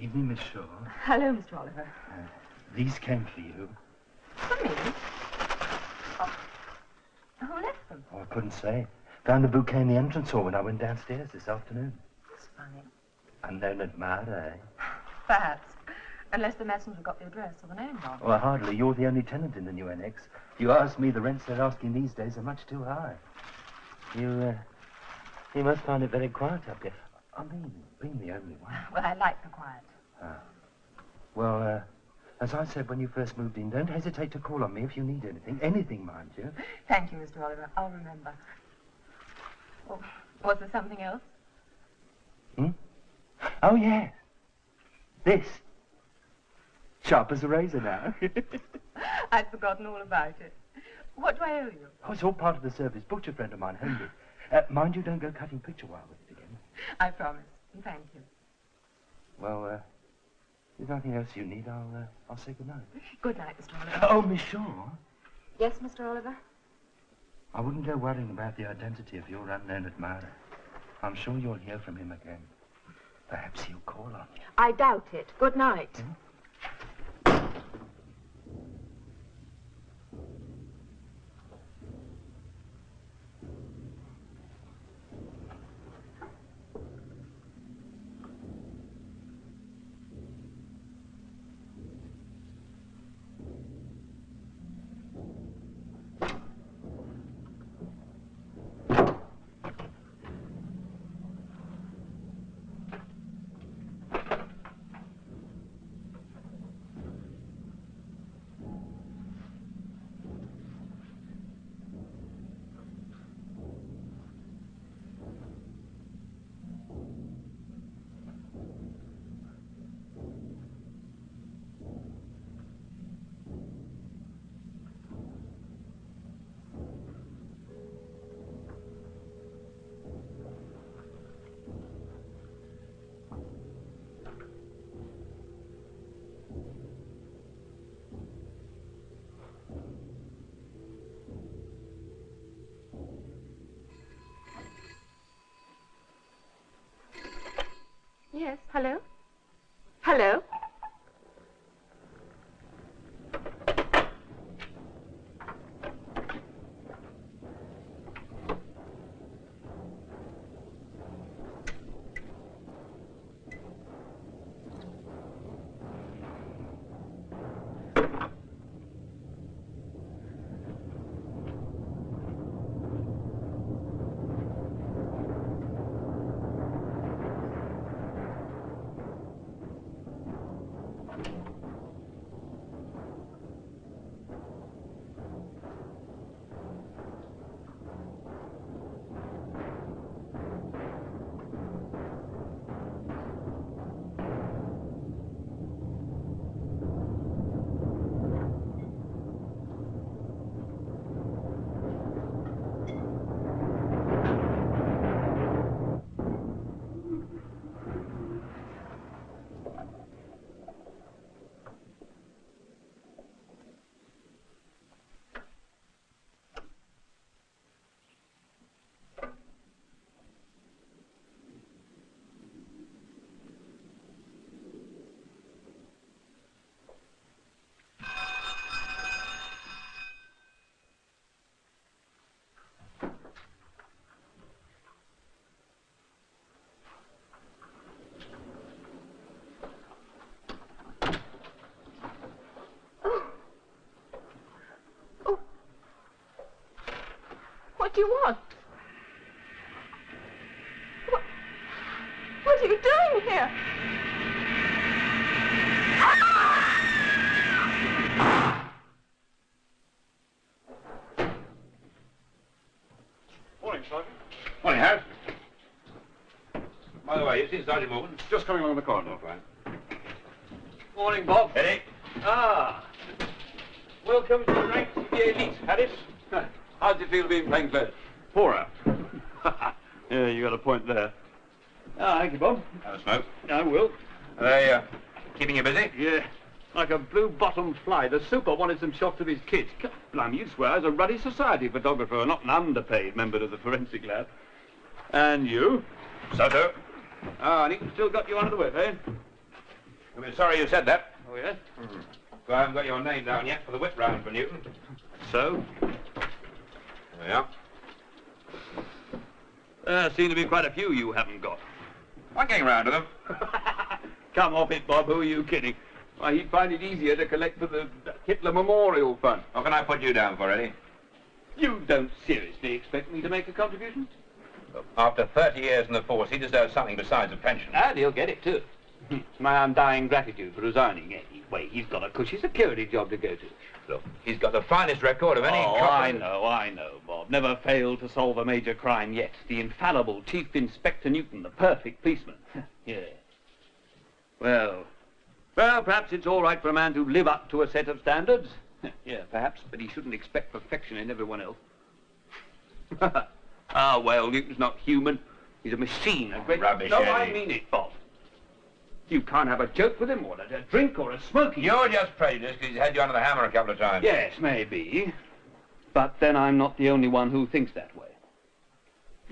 Evening, Miss Shaw. Hello, Mr. Oliver. These came for you. For me? Oh. Who left them? Oh, I couldn't say. Found the bouquet in the entrance hall when I went downstairs this afternoon. That's funny. Unknown admirer, eh? Perhaps. Unless the messenger got the address or the name wrong. Well, hardly. You're the only tenant in the new annex. If you ask me, the rents they're asking these days are much too high. You must find it very quiet up here. I mean, being the only one. Well, I like the quiet. Well, as I said when you first moved in, don't hesitate to call on me if you need anything. Anything, mind you. Thank you, Mr. Oliver. I'll remember. Oh, was there something else? Oh, yes. This. Sharp as a razor now. I'd forgotten all about it. What do I owe you? Oh, it's all part of the service. Butcher friend of mine honed it. Mind you don't go cutting picture wire with it again. I promise. Thank you. Well, if there's nothing else you need, I'll say good night. Good night, Mr. Oliver. Oh, Miss Shaw. Yes, Mr. Oliver? I wouldn't go worrying about the identity of your unknown admirer. I'm sure you'll hear from him again. Perhaps he'll call on you. I doubt it. Good night. Yes, hello? Hello? What do you want? What are you doing here? Morning, Sergeant. Morning, Harris. By the way, you see Sergeant Morgan? Just coming along the corridor. Fine. Morning, Bob. Eddie. Ah. Welcome to the ranks of the elite, Harris. How'd you feel being plain clothes? Poorer. Yeah, you got a point there. Ah, thank you, Bob. Have a smoke. I will. Are they keeping you busy? Yeah. Like a blue-bottomed fly. The super wanted some shots of his kids. God, blimey, you'd swear I was a ruddy society photographer, not an underpaid member of the forensic lab. And you? So. Ah, and he still got you under the whip, eh? I'm sorry you said that. Oh, yes? So I haven't got your name down yet for the whip round for Newton. So? Yeah. There seem to be quite a few you haven't got. I'm getting round to them. Come off it, Bob. Who are you kidding? Why, he'd find it easier to collect for the Hitler Memorial Fund. What can I put you down for, Eddie? You don't seriously expect me to make a contribution? After 30 years in the force, he deserves something besides a pension. And he'll get it, too. It's my undying gratitude for resigning anyway. He's got a cushy security job to go to. Look, he's got the finest record of any cop. I know, Bob. Never failed to solve a major crime yet. The infallible Chief Inspector Newton, the perfect policeman. Yeah. Well, perhaps it's all right for a man to live up to a set of standards. Yeah, perhaps, but he shouldn't expect perfection in everyone else. Ah, well, Newton's not human. He's a machine, a great... Rubbish, No, Eddie. I mean it, Bob. You can't have a joke with him, or a drink, or a smoke. You're just prejudiced because he's had you under the hammer a couple of times. Yes, maybe. But then I'm not the only one who thinks that way.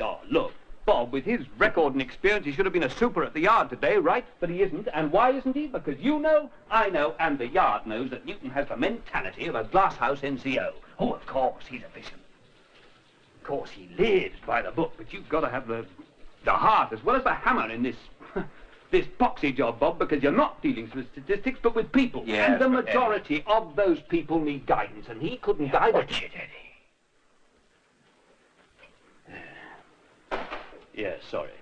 Oh, look, Bob, with his record and experience, he should have been a super at the Yard today, right? But he isn't. And why isn't he? Because you know, I know, and the Yard knows that Newton has the mentality of a glasshouse NCO. Oh, of course, he's efficient. Of course, he lives by the book, but you've got to have the heart as well as the hammer in this... this poxy job, Bob, because you're not dealing with statistics, but with people. Yes, and the but majority of those people need guidance, and he couldn't guide us. Watch it, Eddie. Yes, sorry.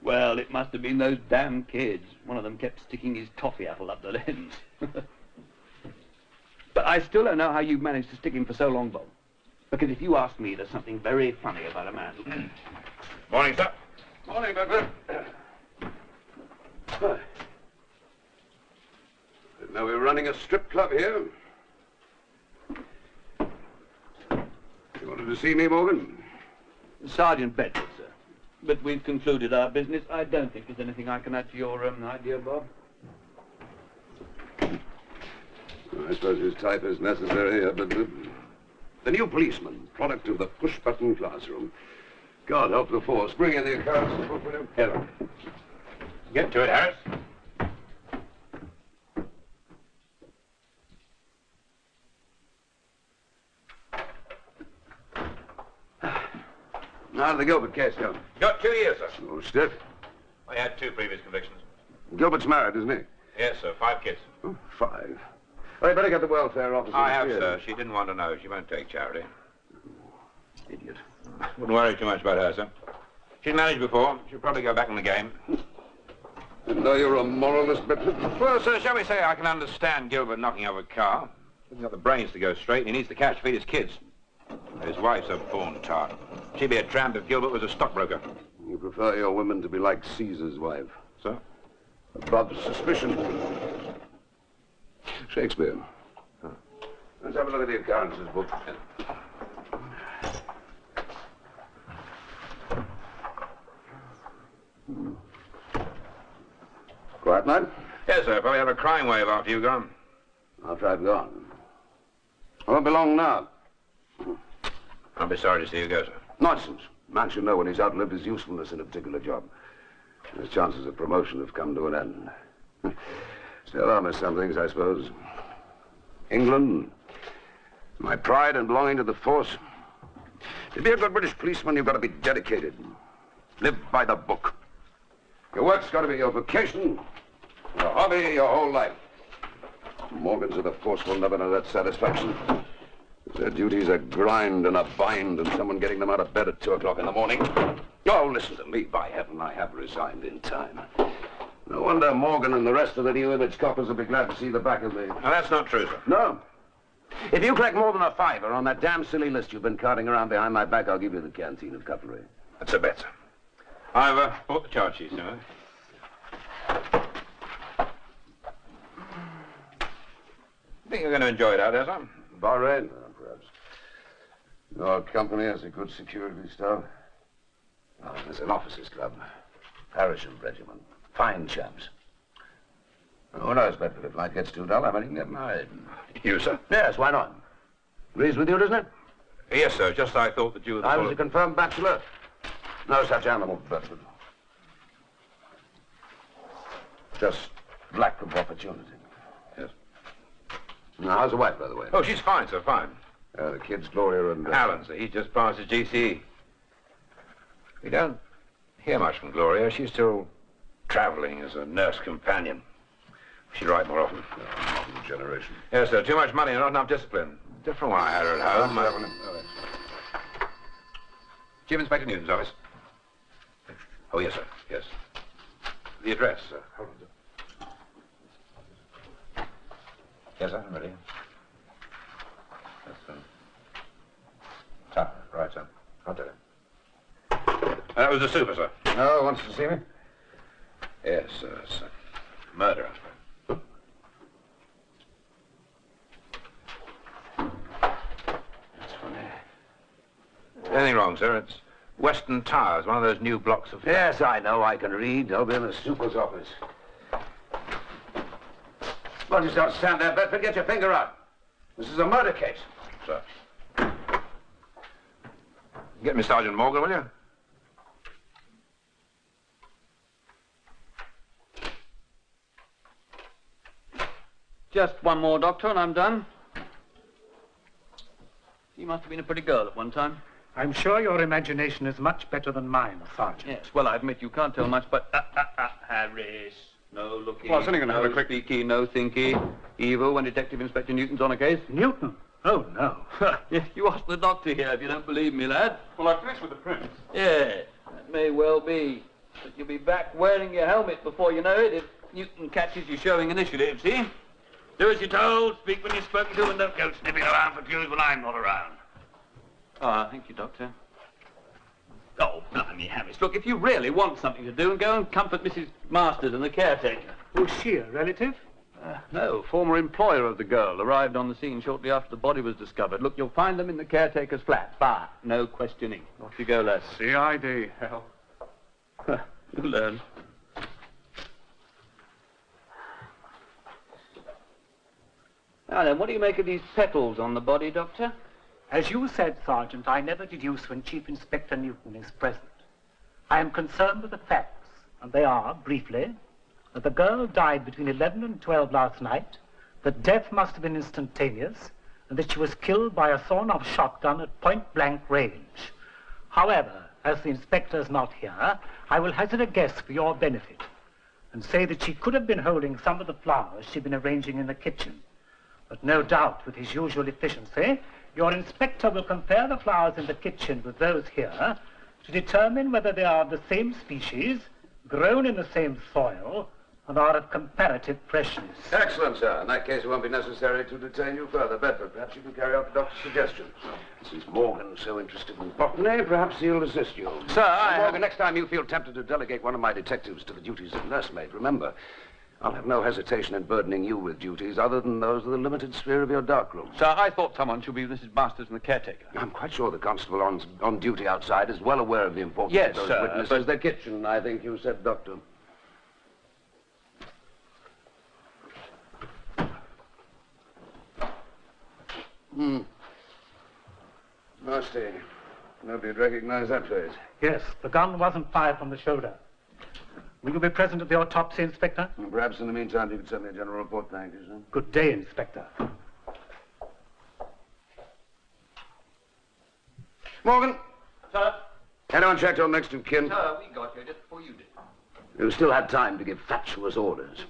Well, it must have been those damn kids. One of them kept sticking his toffee apple up the lens. But I still don't know how you managed to stick him for so long, Bob. Because if you ask me, there's something very funny about a man who... Morning, sir. Morning, Butler. Didn't know we were running a strip club here. You wanted to see me, Morgan? Sergeant Bedford, sir. But we've concluded our business. I don't think there's anything I can add to your idea, Bob. I suppose his type is necessary here, but the new policeman, product of the push-button classroom. God help the force. Bring in the accounts book, will you? Here. Get to it, Harris. How did the Gilbert case go? Got 2 years, sir. Oh, stiff. I had 2 previous convictions. Gilbert's married, isn't he? Yes, sir. 5 kids. Oh, 5. Well, you better get the welfare officer. I have, here. sir. She didn't want to know. She won't take charity. Idiot. Wouldn't worry too much about her, sir. She's managed before. She'll probably go back in the game. Didn't know you were a moralist, but... Well, sir, shall we say I can understand Gilbert knocking over a car. He's got the brains to go straight, and he needs the cash to feed his kids. His wife's a born tart. She'd be a tramp if Gilbert was a stockbroker. You prefer your women to be like Caesar's wife. Sir? Above suspicion. Shakespeare. Let's have a look at the accounts book. Quiet night? Yes, sir. Probably have a crime wave after you've gone. After I've gone. I won't be long now. I'll be sorry to see you go, sir. Nonsense. Man should know when he's outlived his usefulness in a particular job. His chances of promotion have come to an end. Still, I'll miss some things, I suppose. England, my pride in belonging to the force. To be a good British policeman, you've got to be dedicated. Live by the book. Your work's got to be your vocation, your hobby, your whole life. Morgans of the force will never know that satisfaction. Their duty's a grind and a bind, and someone getting them out of bed at 2 o'clock in the morning. Oh, listen to me. By heaven, I have resigned in time. No wonder Morgan and the rest of the new image coppers will be glad to see the back of me. Now, that's not true, sir. No. If you collect more than a fiver on that damn silly list you've been carting around behind my back, I'll give you the canteen of cutlery. That's a bet, sir. I've bought the charge sheet, sir. Think you're going to enjoy it out there, sir? Bahrain, perhaps. Your company has a good security staff. Oh, there's an officers' club. Parachute regiment. Fine chaps. Who knows, Bedford, if life gets too dull, I might even get married. You, sir? Yes, why not? Agrees with you, doesn't it? Yes, sir. Just I thought that you were the I sort was a of... confirmed bachelor. No such animal, Bedford. Just lack of opportunity. Yes. Now, how's the wife, by the way? Oh, she's fine, sir, fine. The kids, Gloria and... Alan, sir, he just passed his GCE. We don't hear much from Gloria. She's still traveling as a nurse companion. She'd write more often. Modern generation. Yes, sir, too much money and not enough discipline. Different when I had her at home. Chief Inspector Newton's office. Oh, yes, sir, yes. The address, sir. Hold on, sir. Yes, sir, I'm ready. Yes, sir. Right, sir. I'll tell him. That was the super, sir. Oh, wants to see me? Yes, sir, sir. Murder, I suppose. That's funny. Anything wrong, sir? It's Western Towers, one of those new blocks of... Yes, I know. I can read. I'll be in the super's office. Well, just don't stand there, Bedford. Get your finger out. This is a murder case. Sir. Get me Sergeant Morgan, will you? Just one more, Doctor, and I'm done. She must have been a pretty girl at one time. I'm sure your imagination is much better than mine, Sergeant. Yes, well, I admit you can't tell much, but... Harris, no looking, Well, I was only gonna have no a quick... speaky, no thinky. Evil when Detective Inspector Newton's on a case. Newton? Oh, no. Yes, you ask the doctor here if you don't believe me, lad. Well, I finished with the prince. Yeah, that may well be. But you'll be back wearing your helmet before you know it if Newton catches you showing initiative, see? Do as you're told, speak when you're spoken to, and don't go sniffing around for clues when I'm not around. Ah, thank you, Doctor. Oh, blimey, Harris. Look, if you really want something to do, go and comfort Mrs. Masters and the caretaker. Was she a relative? No, former employer of the girl arrived on the scene shortly after the body was discovered. Look, you'll find them in the caretaker's flat. But no questioning. Off you go, lads. CID, hell. You'll learn. Now then, what do you make of these petals on the body, Doctor? As you said, Sergeant, I never deduce when Chief Inspector Newton is present. I am concerned with the facts, and they are, briefly, that the girl died between 11 and 12 last night, that death must have been instantaneous, and that she was killed by a sawn-off shotgun at point-blank range. However, as the inspector's not here, I will hazard a guess for your benefit, and say that she could have been holding some of the flowers she'd been arranging in the kitchen. But no doubt, with his usual efficiency, your inspector will compare the flowers in the kitchen with those here to determine whether they are of the same species, grown in the same soil, and are of comparative freshness. Excellent, sir. In that case, it won't be necessary to detain you further. Bedford, perhaps you can carry out the doctor's suggestions. Since Morgan's so interested in botany, perhaps he'll assist you. Sir, Morgan, next time you feel tempted to delegate one of my detectives to the duties of nursemaid, remember, I'll have no hesitation in burdening you with duties other than those of the limited sphere of your darkroom. Sir, I thought someone should be Mrs. Masters and the caretaker. I'm quite sure the constable on duty outside is well aware of the importance of those sir, witnesses. but- The kitchen, I think you said, Doctor. Nasty. Nobody'd recognize that face. Yes, the gun wasn't fired from the shoulder. Will you be present at the autopsy, Inspector? And perhaps in the meantime you could send me a general report. Thank you, sir. Good day, Inspector. Morgan, Sir? anyone checked on next of kin? Sir, we got here just before you did. You still had time to give fatuous orders.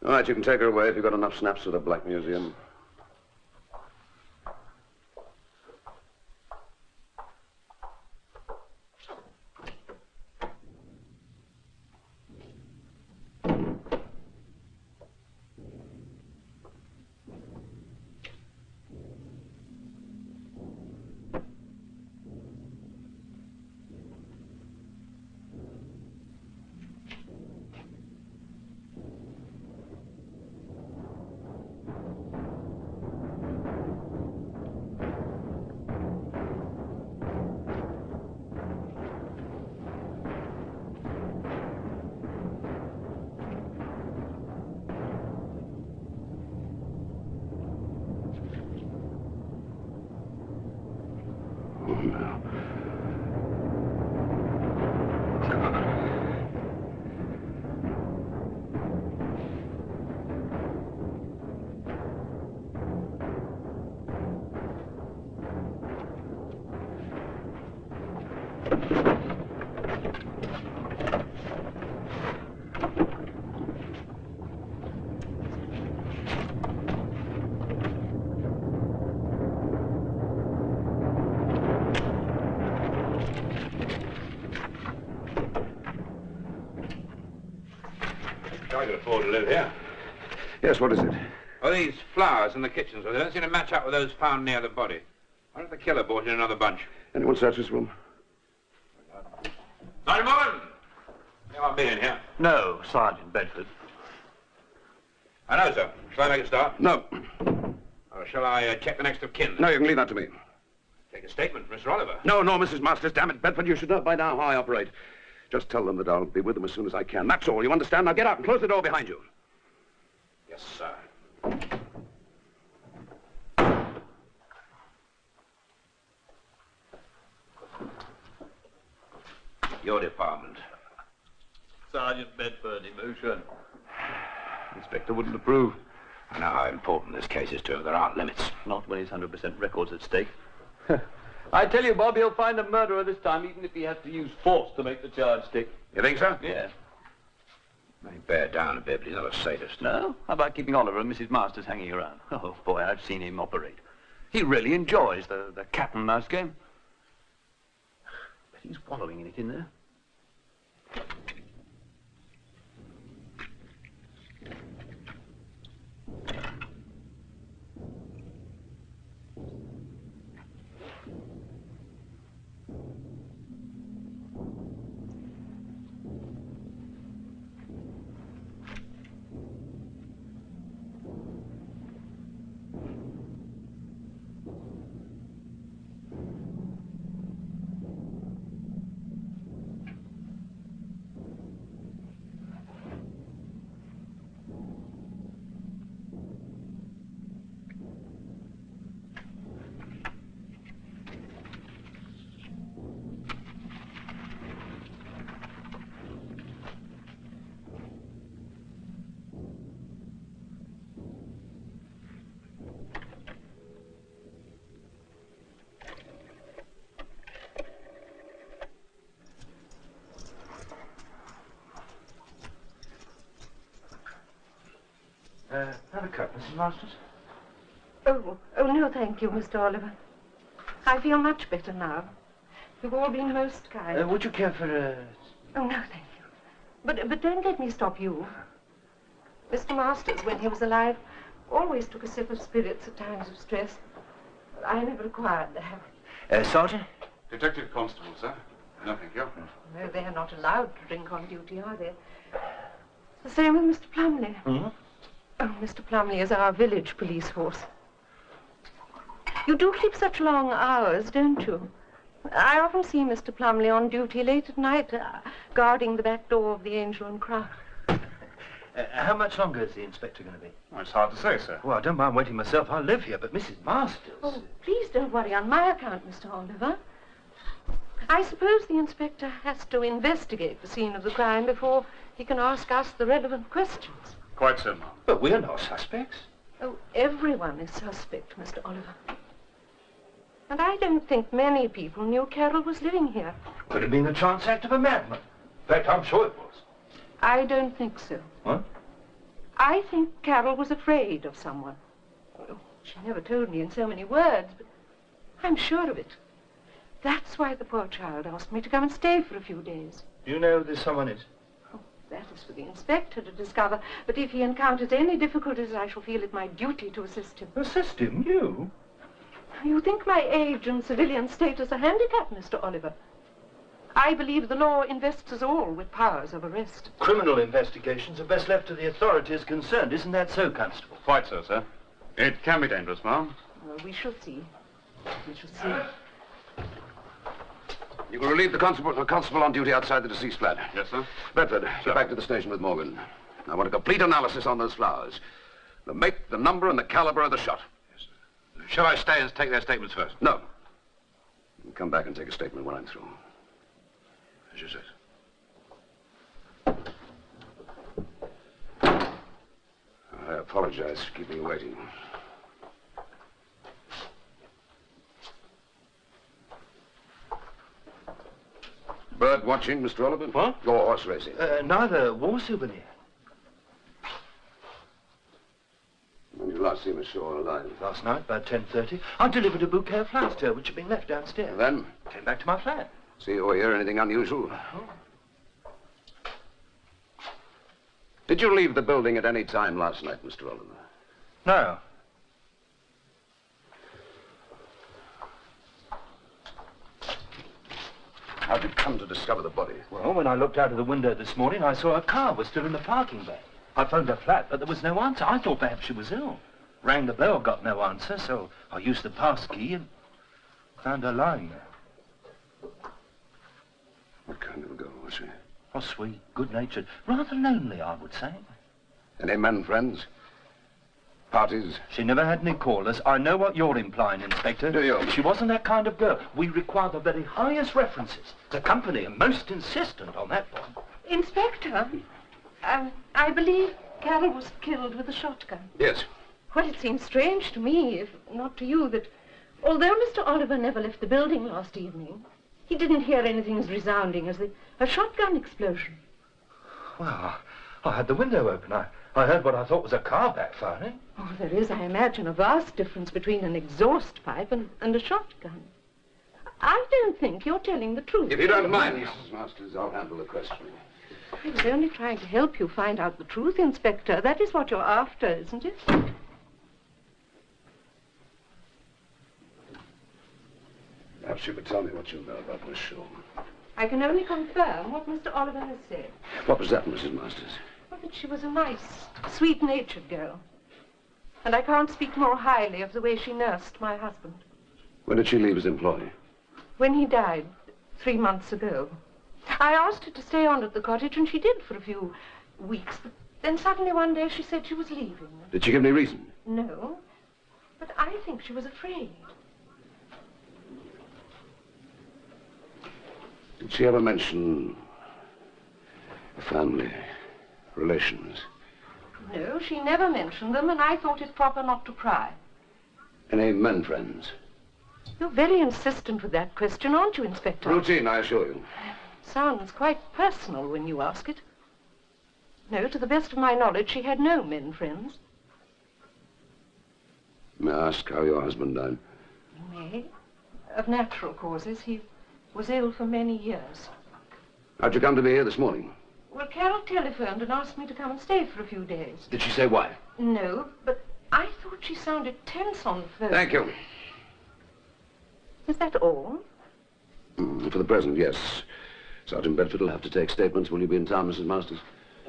All right, you can take her away if you've got enough snaps for the Black Museum. I could afford to live here. Yes, what is it? Oh, these flowers in the kitchen, so they don't seem to match up with those found near the body. Why if the killer brought in another bunch? Anyone search this room? Sergeant Morgan! Anyone been in here? No, Sergeant Bedford. I know, sir. Shall I make a start? No. Or shall I check the next of kin? No, you can leave that to me. Take a statement from Mr. Oliver. No, Mrs. Masters, damn it, Bedford, you should know by now how I operate. Just tell them that I'll be with them as soon as I can. That's all, you understand? Now get out and close the door behind you. Yes, sir. Your department. Sergeant Bedford, emotion. Inspector wouldn't approve. I know how important this case is to him. There aren't limits. Not when his 100% record's at stake. I tell you, Bob, he'll find a murderer this time, even if he has to use force to make the charge stick. You think so? Yeah. May bear down a bit, but he's not a sadist. No? How about keeping Oliver and Mrs. Masters hanging around? Oh, boy, I've seen him operate. He really enjoys the cat and mouse game. But he's wallowing in it in there. Have a cup, Mrs. Masters? Oh, no, thank you, Mr. Oliver. I feel much better now. You've all been most kind. Would you care for a... Oh, no, thank you. But don't let me stop you. Mr. Masters, when he was alive, always took a sip of spirits at times of stress. But I never acquired the habit. Sergeant? Detective Constable, sir. No, thank you. No, they're not allowed to drink on duty, are they? The same with Mr. Plumley. Mm-hmm. Oh, Mr. Plumley is our village police force. You do keep such long hours, don't you? I often see Mr. Plumley on duty late at night, guarding the back door of the Angel and Crown. How much longer is the inspector going to be? Well, it's hard to say, sir. Well, I don't mind waiting myself. I live here, but Mrs. Masters... Oh, please don't worry on my account, Mr. Oliver. I suppose the inspector has to investigate the scene of the crime before he can ask us the relevant questions. Quite so, ma'am. But we're no suspects. Oh, everyone is suspect, Mr. Oliver. And I don't think many people knew Carol was living here. Could have been the chance act of a madman. In fact, I'm sure it was. I don't think so. What? I think Carol was afraid of someone. Oh, she never told me in so many words, but I'm sure of it. That's why the poor child asked me to come and stay for a few days. Do you know who this someone is? Oh, that is for the inspector to discover. But if he encounters any difficulties, I shall feel it my duty to assist him. Assist him? You? You think my age and civilian status a handicap, Mr. Oliver? I believe the law invests us all with powers of arrest. Criminal investigations are best left to the authorities concerned. Isn't that so, Constable? Quite so, sir. It can be dangerous, ma'am. Well, we shall see. We shall see. You will relieve the constable on duty outside the deceased flat. Yes, sir. Bedford, get back to the station with Morgan. I want a complete analysis on those flowers. The make, the number, and the caliber of the shot. Yes, sir. Shall I stay and take their statements first? No. Come back and take a statement when I'm through. As you say. I apologize for keeping you waiting. Bird watching, Mr. Oliver? What? Or horse racing? Neither. War souvenir. When did you last see Miss Shaw alive? Last night, about 10:30, I delivered a bouquet of flowers to her, which had been left downstairs. And then? Came back to my flat. See or hear anything unusual? Did you leave the building at any time last night, Mr. Oliver? No. How did you come to discover the body? Well, when I looked out of the window this morning, I saw her car was still in the parking bay. I phoned her flat, but there was no answer. I thought perhaps she was ill. Rang the bell, got no answer, so I used the pass key and found her lying there. What kind of a girl was she? Oh, sweet, good-natured. Rather lonely, I would say. Any men friends? Parties? She never had any callers. I know what you're implying, Inspector. Do you? She wasn't that kind of girl. We require the very highest references. The company are most insistent on that point. Inspector, I believe Carol was killed with a shotgun. Yes. Well, it seems strange to me, if not to you, that although Mr. Oliver never left the building last evening, he didn't hear anything as resounding as a shotgun explosion. Well, I had the window open. I heard what I thought was a car backfiring. Oh, there is, I imagine, a vast difference between an exhaust pipe and a shotgun. I don't think you're telling the truth. If you don't mind, Mrs. Masters, I'll handle the questioning. I was only trying to help you find out the truth, Inspector. That is what you're after, isn't it? Perhaps you could tell me what you know about Miss Shaw. I can only confirm what Mr. Oliver has said. What was that, Mrs. Masters? Well, that she was a nice, sweet-natured girl. And I can't speak more highly of the way she nursed my husband. When did she leave his employ? When he died, 3 months ago. I asked her to stay on at the cottage, and she did for a few weeks. But then suddenly one day she said she was leaving. Did she give any reason? No, but I think she was afraid. Did she ever mention family, relations? No, she never mentioned them, and I thought it proper not to pry. Any men friends? You're very insistent with that question, aren't you, Inspector? Routine, I assure you. Sounds quite personal when you ask it. No, to the best of my knowledge, she had no men friends. May I ask how your husband died? You may. Of natural causes. He was ill for many years. How'd you come to be here this morning? Well, Carol telephoned and asked me to come and stay for a few days. Did she say why? No, but I thought she sounded tense on the phone. Thank you. Is that all? For the present, yes. Sergeant Bedford will have to take statements. Will you be in town, Mrs. Masters?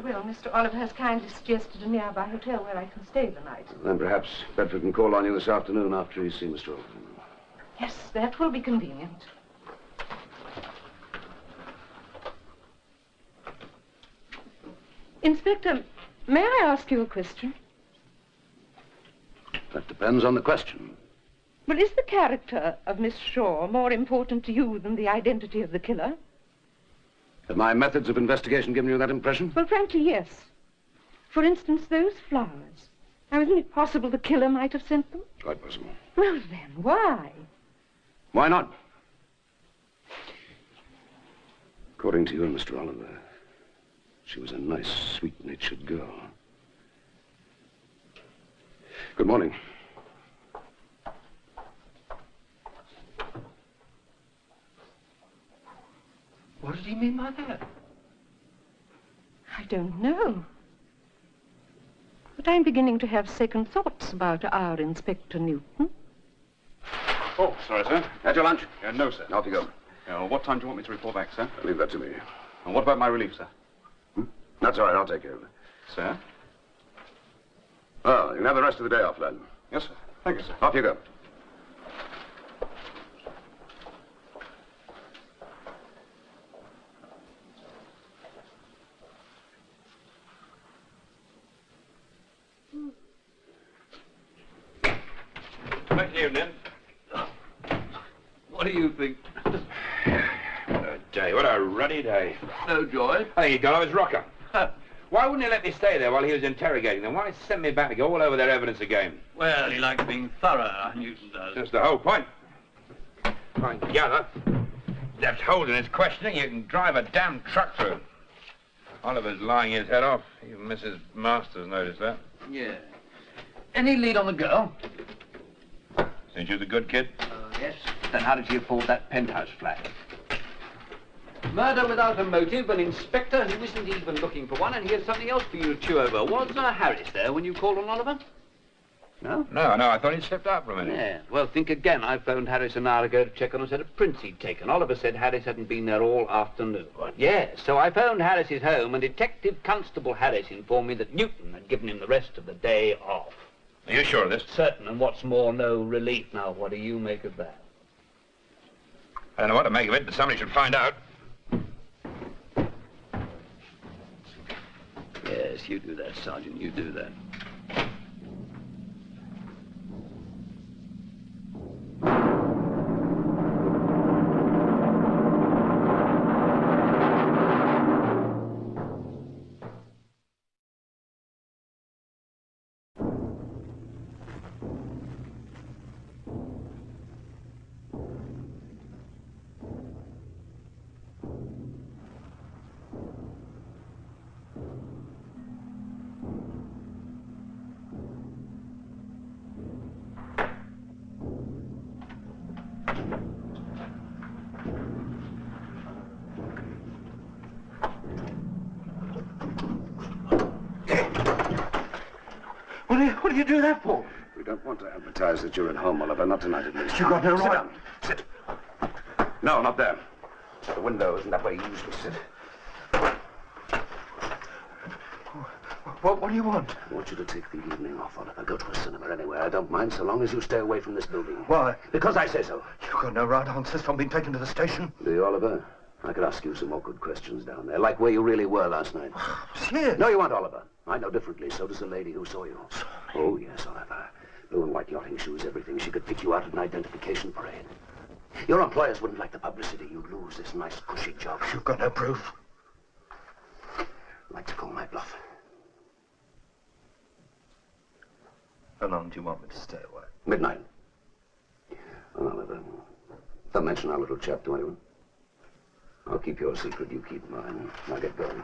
Well, Mr. Oliver has kindly suggested a nearby hotel where I can stay the night. Then perhaps Bedford can call on you this afternoon after he's seen Mr. Oliver. Yes, that will be convenient. Inspector, may I ask you a question? That depends on the question. Well, is the character of Miss Shaw more important to you than the identity of the killer? Have my methods of investigation given you that impression? Well, frankly, yes. For instance, those flowers. Now, isn't it possible the killer might have sent them? Quite possible. Well, then, why? Why not? According to you and Mr. Oliver, she was a nice, sweet-natured girl. Good morning. What did he mean by that? I don't know. But I'm beginning to have second thoughts about our Inspector Newton. Oh, sorry, sir. Had your lunch? No, sir. Off you go. What time do you want me to report back, sir? Leave that to me. And what about my relief, sir? That's all right. I'll take care of it. Sir? Well, you can have the rest of the day off, then. Yes, sir. Thank you, sir. Off you go. Good evening. What do you think? What a day. What a ruddy day. No joy. I think he got on his rocker. Why wouldn't he let me stay there while he was interrogating them? Why send me back to go all over their evidence again? Well, he likes being thorough, Newton does. That's the whole point. I gather left holding his questioning, you can drive a damn truck through. Oliver's lying his head off. Even Mrs. Masters noticed that. Yeah. Any lead on the girl? Ain't you the good kid? Yes. Then how did she afford that penthouse flat? Murder without a motive, an inspector who isn't even looking for one, and he has something else for you to chew over. Was Harris there when you called on Oliver? No? No, I thought he'd slipped out for a minute. Yeah. Well, think again. I phoned Harris an hour ago to check on a set of prints he'd taken. Oliver said Harris hadn't been there all afternoon. What? Yes. So I phoned Harris's home, and Detective Constable Harris informed me that Newton had given him the rest of the day off. Are you sure of this? Certain, and what's more, no relief. Now, what do you make of that? I don't know what to make of it, but somebody should find out. Yes, you do that, Sergeant, you do that. What do you do that for? We don't want to advertise that you're at home, Oliver. Not tonight, at least. You've got no right. Sit down. Sit. No, not there. The window isn't that way you usually sit. What do you want? I want you to take the evening off, Oliver. Go to a cinema anywhere. I don't mind, so long as you stay away from this building. Why? Because I say so. You've got no right answers from being taken to the station. Do you, Oliver? I could ask you some awkward questions down there, like where you really were last night. Yes. No, you aren't, Oliver. I know differently. So does the lady who saw you. Oh, yes, Oliver. Blue and white yachting shoes, everything. She could pick you out at an identification parade. Your employers wouldn't like the publicity. You'd lose this nice, cushy job. You've got no proof. I'd like to call my bluff. How long do you want me to stay away? Midnight. Well, Oliver, don't mention our little chap to anyone. I'll keep your secret, you keep mine. Now get going.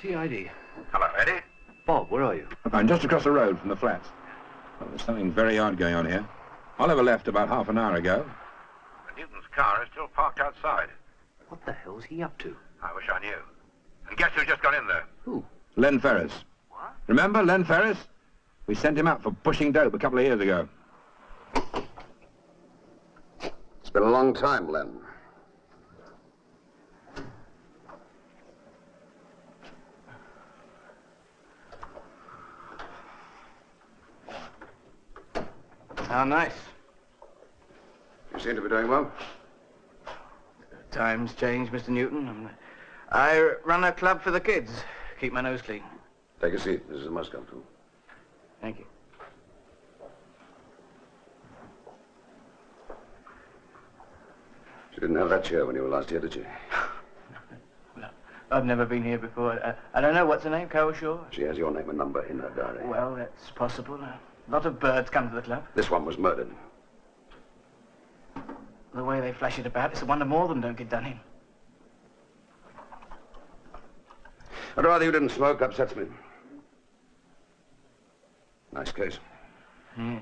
CID. Hello, Eddie. Bob, where are you? I'm just across the road from the flats. Well, there's something very odd going on here. Oliver left about half an hour ago. But Newton's car is still parked outside. What the hell's he up to? I wish I knew. And guess who just got in there? Who? Len Ferris. What? Remember Len Ferris? We sent him out for pushing dope a couple of years ago. It's been a long time, Len. How nice. You seem to be doing well. Times change, Mr. Newton. I run a club for the kids. Keep my nose clean. Take a seat. This is the most comfortable. Thank you. She didn't have that chair when you were last here, did she? Well, I've never been here before. I don't know. What's her name? Cowshaw? She has your name and number in her diary. Well, that's possible. A lot of birds come to the club. This one was murdered. The way they flash it about, it's a wonder more of them don't get done in. I'd rather you didn't smoke. Upsets me. Nice case. Yeah.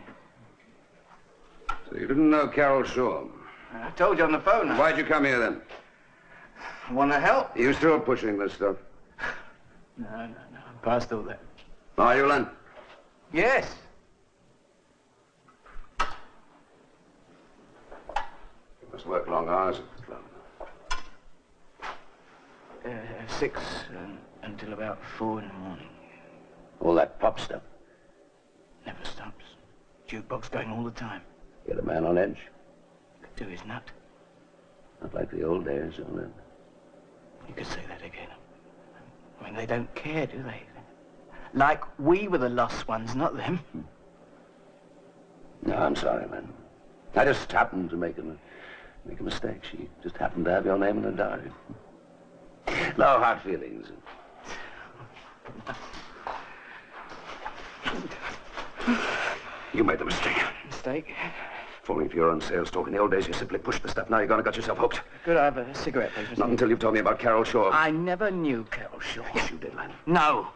So you didn't know Carol Shaw. I told you on the phone. Why'd you come here then? Want to help? Are you still pushing this stuff? No. I'm past all that. Are you, Len? Yes. You must work long hours at the club. 6 until about 4 in the morning. All that pop stuff. Never stops. Jukebox going all the time. Get a man on edge. Could do his nut. Not like the old days, Len. You could say that again. I mean, they don't care, do they? Like we were the lost ones, not them. No, I'm sorry, man. I just happened to make a mistake. She just happened to have your name in her diary. No hard feelings. You made the mistake. Mistake? Falling for your own sales talk. In the old days, you simply pushed the stuff. Now you're going to got yourself hooked. Could I have a cigarette, please, Mr. Not until you've told me about Carol Shaw. I never knew Carol Shaw. Yes, you did, Len. No.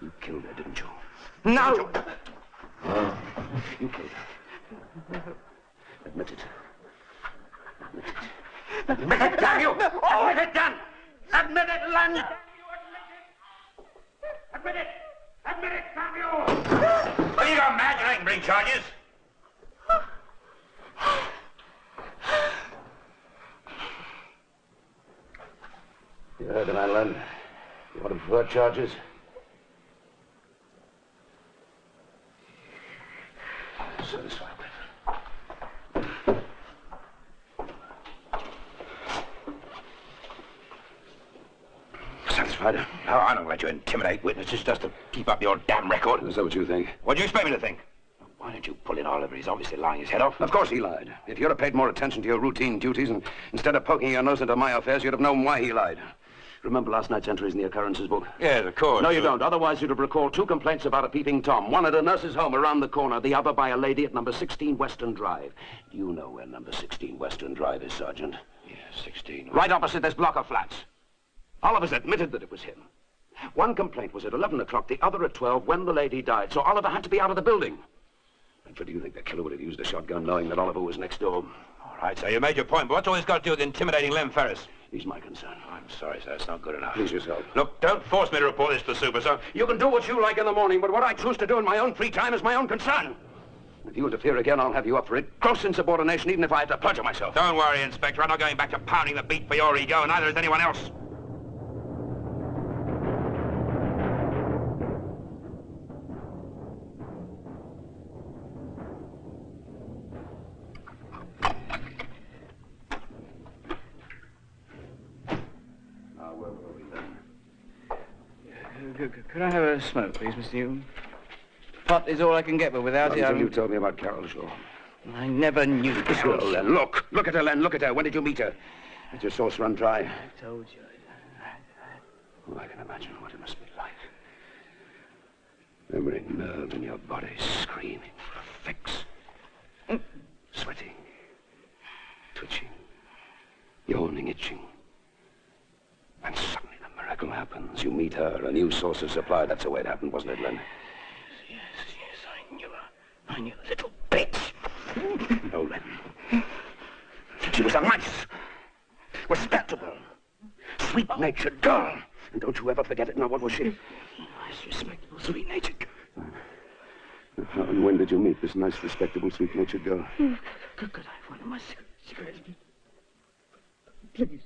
You killed her, didn't you? No! You killed her. Admit it. Admit it. Admit it, damn you! Admit it, Dan! Admit it, Len! Admit it! Admit it, damn you! Have you gone mad? You can bring charges. You heard the man, Len. You want to prefer charges? Satisfied. Satisfied? No, I don't let you intimidate witnesses just to keep up your damn record. Is that what you think? What do you expect me to think? Why don't you pull in Oliver? He's obviously lying his head off. Of course he lied. If you'd have paid more attention to your routine duties and instead of poking your nose into my affairs, you'd have known why he lied. Remember last night's entries in the occurrences book? Yes, of course. No, you don't. Otherwise, you'd have recalled 2 complaints about a peeping Tom. One at a nurse's home around the corner, the other by a lady at number 16 Western Drive. Do you know where number 16 Western Drive is, Sergeant? Yes, 16. Right opposite this block of flats. Oliver's admitted that it was him. One complaint was at 11 o'clock, the other at 12 when the lady died, so Oliver had to be out of the building. And do you think the killer would have used a shotgun knowing that Oliver was next door? All right, sir, you made your point, but what's all this got to do with intimidating Lem Ferris? He's my concern. I'm sorry, sir, it's not good enough. Please yourself. Look, don't force me to report this to the super, sir. You can do what you like in the morning, but what I choose to do in my own free time is my own concern. If you interfere again, I'll have you up for it. Gross insubordination, even if I have to perjure myself. Don't worry, Inspector. I'm not going back to pounding the beat for your ego, and neither is anyone else. Could I have a smoke, please, Mr. Newton? Pot is all I can get, but without it, Until you told me about Carol Shaw. I never knew Carol Shaw. Len, look. Look at her, Len. Look at her. When did you meet her? Let your sauce run dry. I told you. Oh, I can imagine what it must be like. Every nerve in your body screaming for a fix. Sweating. Twitching. Yawning, itching. And suddenly the miracle happens. You meet her, a new source of supply. That's the way it happened, wasn't it, Len? Yes, I knew her. I knew the little bitch. No, Len. She was a nice, respectable, sweet-natured girl. And don't you ever forget it. Now, what was she? Nice, respectable, sweet-natured girl. And when did you meet this nice, respectable, sweet-natured girl? Could I have one of my cigarettes, please?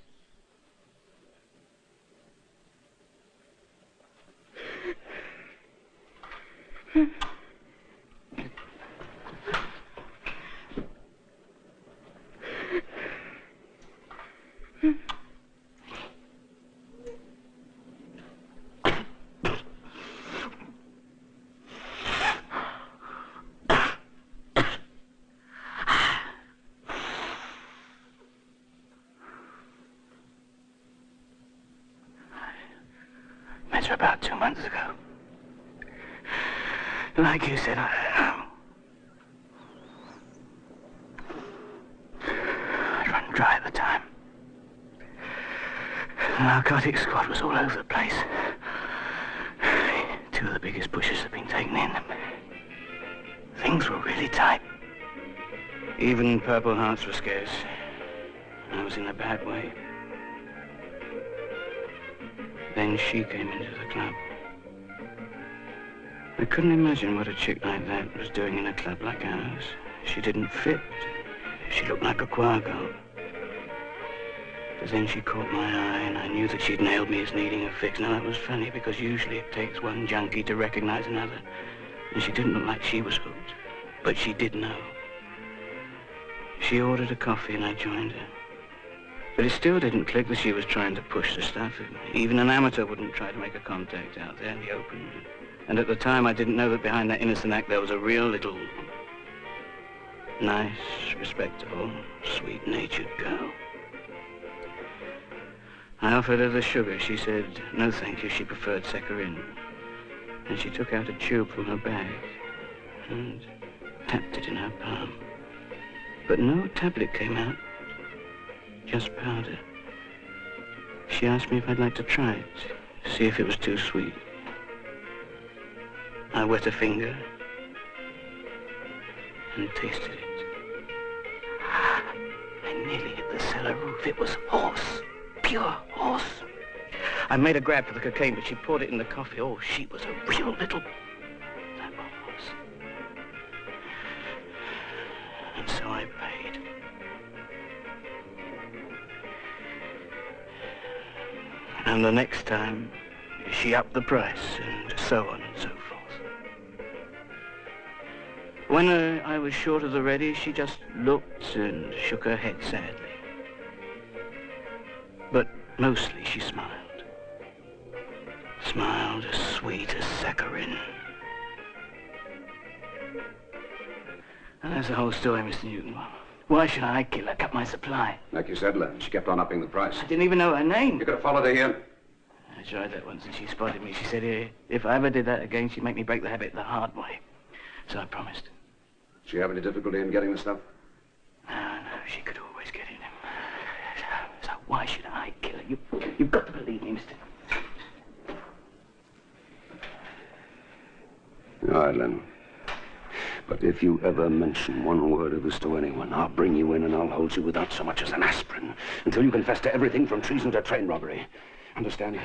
Met her about 2 months ago. Like you said, I'd run dry at the time. The narcotics squad was all over the place. 2 of the biggest pushers had been taken in. Things were really tight. Even Purple Hearts were scarce. I was in a bad way. Then she came into the club. I couldn't imagine what a chick like that was doing in a club like ours. She didn't fit. She looked like a choir girl. But then she caught my eye, and I knew that she'd nailed me as needing a fix. Now, that was funny, because usually it takes one junkie to recognize another. And she didn't look like she was hooked. But she did know. She ordered a coffee, and I joined her. But it still didn't click that she was trying to push the stuff. Even an amateur wouldn't try to make a contact out there in the open. And at the time, I didn't know that behind that innocent act, there was a real little Nice, respectable, sweet-natured girl. I offered her the sugar. She said no thank you, she preferred saccharin. And she took out a tube from her bag and tapped it in her palm. But no tablet came out, just powder. She asked me if I'd like to try it, see if it was too sweet. I wet a finger and tasted it. I nearly hit the cellar roof. It was horse, pure horse. I made a grab for the cocaine, but she poured it in the coffee. Oh, she was a real little... that horse. And so I paid. And the next time, she upped the price, and so on and so forth. When I was short of the ready, she just looked and shook her head sadly. But mostly she smiled. Smiled as sweet as saccharin. And that's the whole story, Mr. Newton. Why should I kill her, cut my supply? Like you said, Len, she kept on upping the price. I didn't even know her name. You could have followed her here. I tried that once and she spotted me. She said if I ever did that again, she'd make me break the habit the hard way. So I promised. Did she have any difficulty in getting the stuff? No, she could always get in him. So why should I kill her? You've got to believe me, mister. All right, Len. But if you ever mention one word of this to anyone, I'll bring you in and I'll hold you without so much as an aspirin until you confess to everything from treason to train robbery. Understand?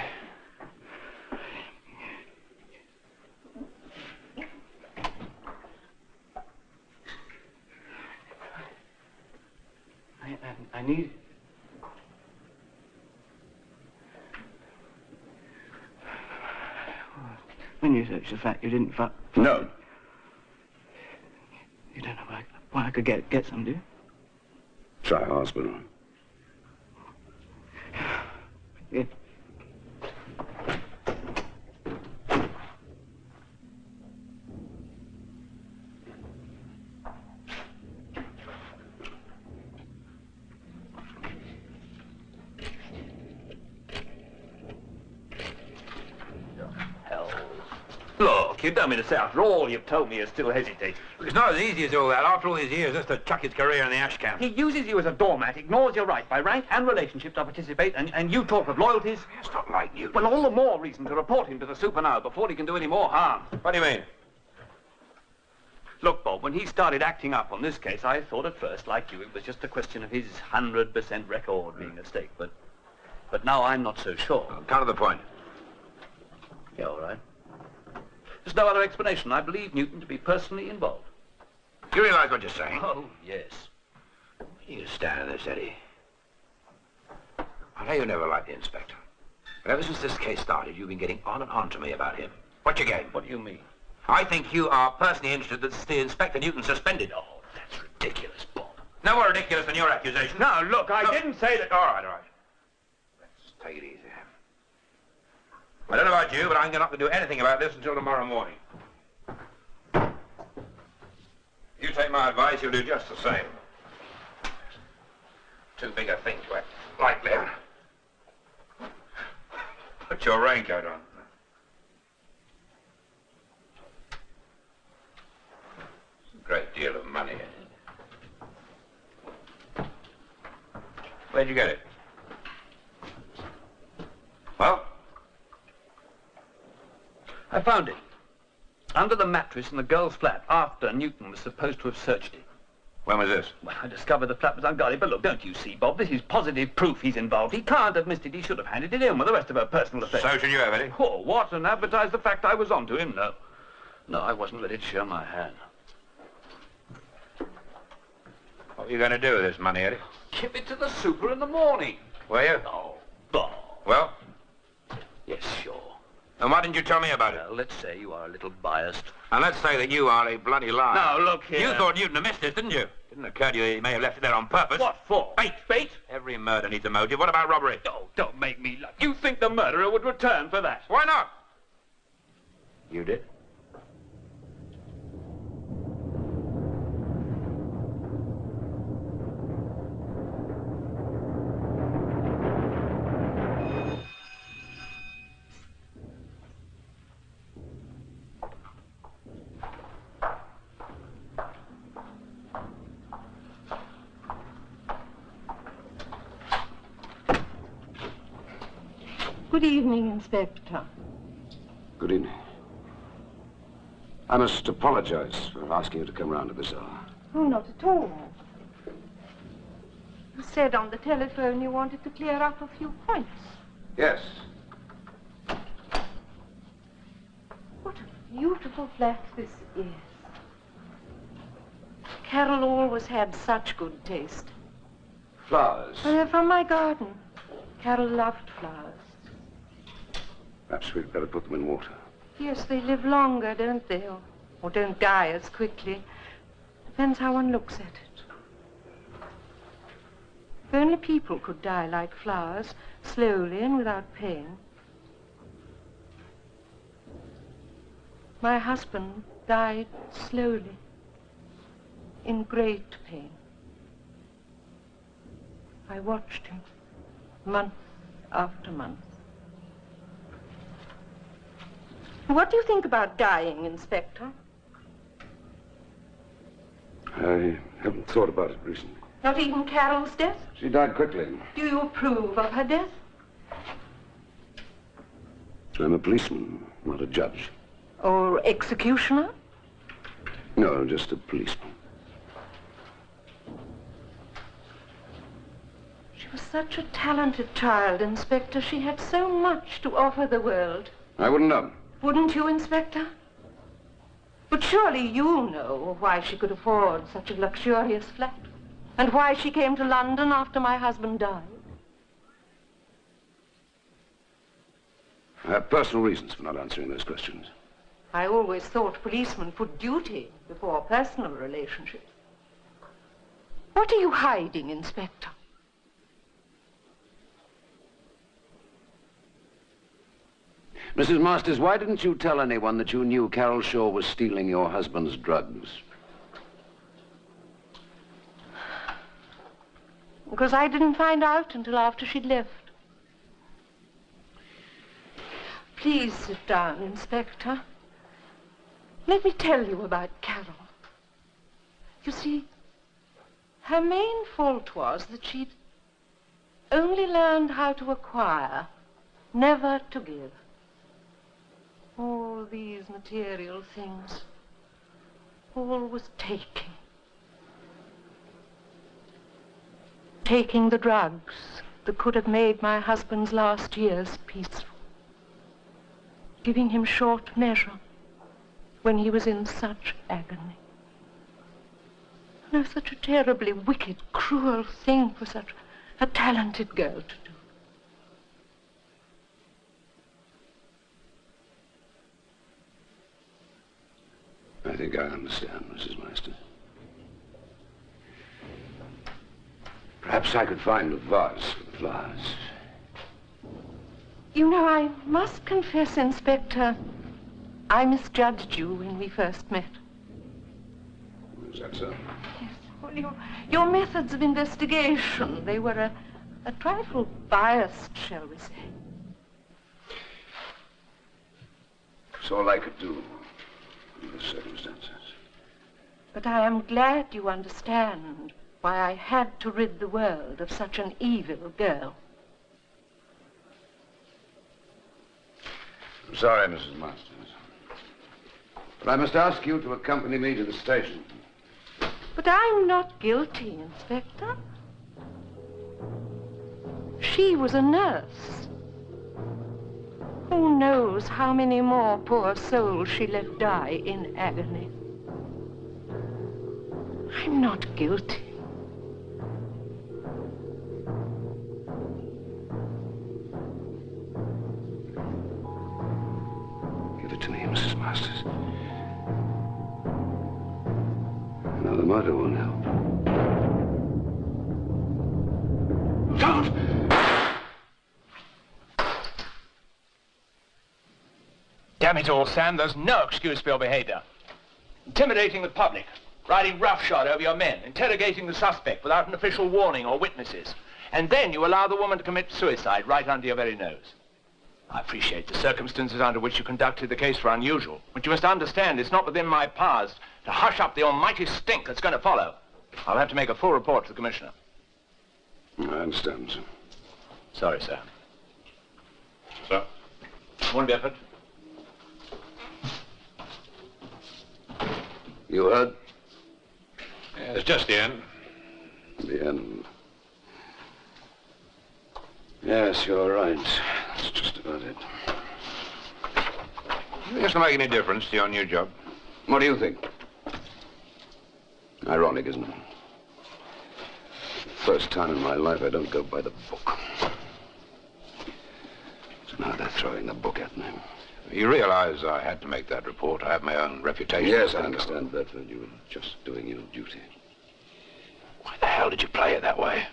I need... When you searched the fact you didn't fuck... No. You don't know why I could get some, do you? Try hospital. Yeah. Look, you don't mean to say after all you've told me you still hesitate. It's not as easy as all that. After all these years, just to chuck his career in the ash can. He uses you as a doormat, ignores your right by rank and relationship to participate, and you talk of loyalties. It's not like you. Well, all the more reason to report him to the super now before he can do any more harm. What do you mean? Look, Bob, when he started acting up on this case, I thought at first, like you, it was just a question of his 100% record being at stake, but now I'm not so sure. Come to the point. Yeah, all right. There's no other explanation. I believe Newton to be personally involved. You realize what you're saying? Oh, yes. You stand there, Eddie. I know you never liked the inspector. But ever since this case started, you've been getting on and on to me about him. What's your game? What do you mean? I think you are personally interested that the Inspector Newton suspended. Oh, that's ridiculous, Bob. No more ridiculous than your accusation. Now, look, I didn't say that... All right. Let's take it easy. I don't know about you, but I'm not going to do anything about this until tomorrow morning. You take my advice, you'll do just the same. Too big a thing to act lightly. Put your raincoat on. It's a great deal of money. Where'd you get it? Well? I found it. Under the mattress in the girl's flat after Newton was supposed to have searched it. When was this? Well, I discovered the flat was unguarded, but look, don't you see, Bob? This is positive proof he's involved. He can't have missed it. He should have handed it in with the rest of her personal affairs. So should you have, Eddie? Oh, what? And advertise the fact I was on to him? No. No, I wasn't ready to show my hand. What are you going to do with this money, Eddie? Give it to the super in the morning. Were you? Oh, Bob. Well? Yes, sure. And why didn't you tell me about it? Well, let's say you are a little biased. And let's say that you are a bloody liar. Now, look here. You thought Newton had missed it, didn't you? Didn't occur to you that he may have left it there on purpose. What for? Bait. Bait? Every murder needs a motive. What about robbery? Oh, don't make me laugh. You think the murderer would return for that? Why not? You did? Good evening, Inspector. Good evening. I must apologize for asking you to come round at this hour. Oh, not at all. You said on the telephone you wanted to clear up a few points. Yes. What a beautiful flat this is. Carol always had such good taste. Flowers. And they're from my garden. Carol loved flowers. Perhaps we'd better put them in water. Yes, they live longer, don't they? Or don't die as quickly. Depends how one looks at it. If only people could die like flowers, slowly and without pain. My husband died slowly, in great pain. I watched him, month after month. What do you think about dying, Inspector? I haven't thought about it recently. Not even Carol's death? She died quickly. Do you approve of her death? I'm a policeman, not a judge. Or executioner? No, just a policeman. She was such a talented child, Inspector. She had so much to offer the world. I wouldn't know. Wouldn't you, Inspector? But surely you know why she could afford such a luxurious flat, and why she came to London after my husband died. I have personal reasons for not answering those questions. I always thought policemen put duty before personal relationships. What are you hiding, Inspector? Mrs. Masters, why didn't you tell anyone that you knew Carol Shaw was stealing your husband's drugs? Because I didn't find out until after she'd left. Please sit down, Inspector. Let me tell you about Carol. You see, her main fault was that she'd only learned how to acquire, never to give. All these material things, all was taking. Taking the drugs that could have made my husband's last years peaceful. Giving him short measure when he was in such agony. No, such a terribly wicked, cruel thing for such a talented girl to do. I think I understand, Mrs. Masters. Perhaps I could find a vase for the flowers. You know, I must confess, Inspector, I misjudged you when we first met. Is that so? Yes. Well, your methods of investigation, they were a trifle biased, shall we say. It's all I could do in the circumstances. But I am glad you understand why I had to rid the world of such an evil girl. I'm sorry, Mrs. Masters. But I must ask you to accompany me to the station. But I'm not guilty, Inspector. She was a nurse. Who knows how many more poor souls she left die in agony. I'm not guilty. Give it to me, Mrs. Masters. No, the murder won't help. Don't! Damn it all, Sam, there's no excuse for your behavior. Intimidating the public, riding roughshod over your men, interrogating the suspect without an official warning or witnesses. And then you allow the woman to commit suicide right under your very nose. I appreciate the circumstances under which you conducted the case were unusual, but you must understand it's not within my powers to hush up the almighty stink that's going to follow. I'll have to make a full report to the Commissioner. I understand, sir. Sorry, sir. sir. One Bedford. You heard? It's just the end. The end. Yes, you're right. That's just about it. You think this will make any difference to your new job? What do you think? Ironic, isn't it? First time in my life I don't go by the book. So now they're throwing the book at me. You realize I had to make that report. I have my own reputation. Yes, I understand, Bedford. You were just doing your duty. Why the hell did you play it that way?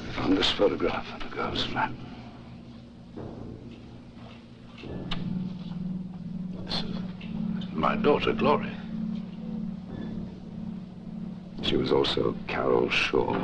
I found this photograph at the girl's flat. This is my daughter, Glory. She was also Carol Shaw.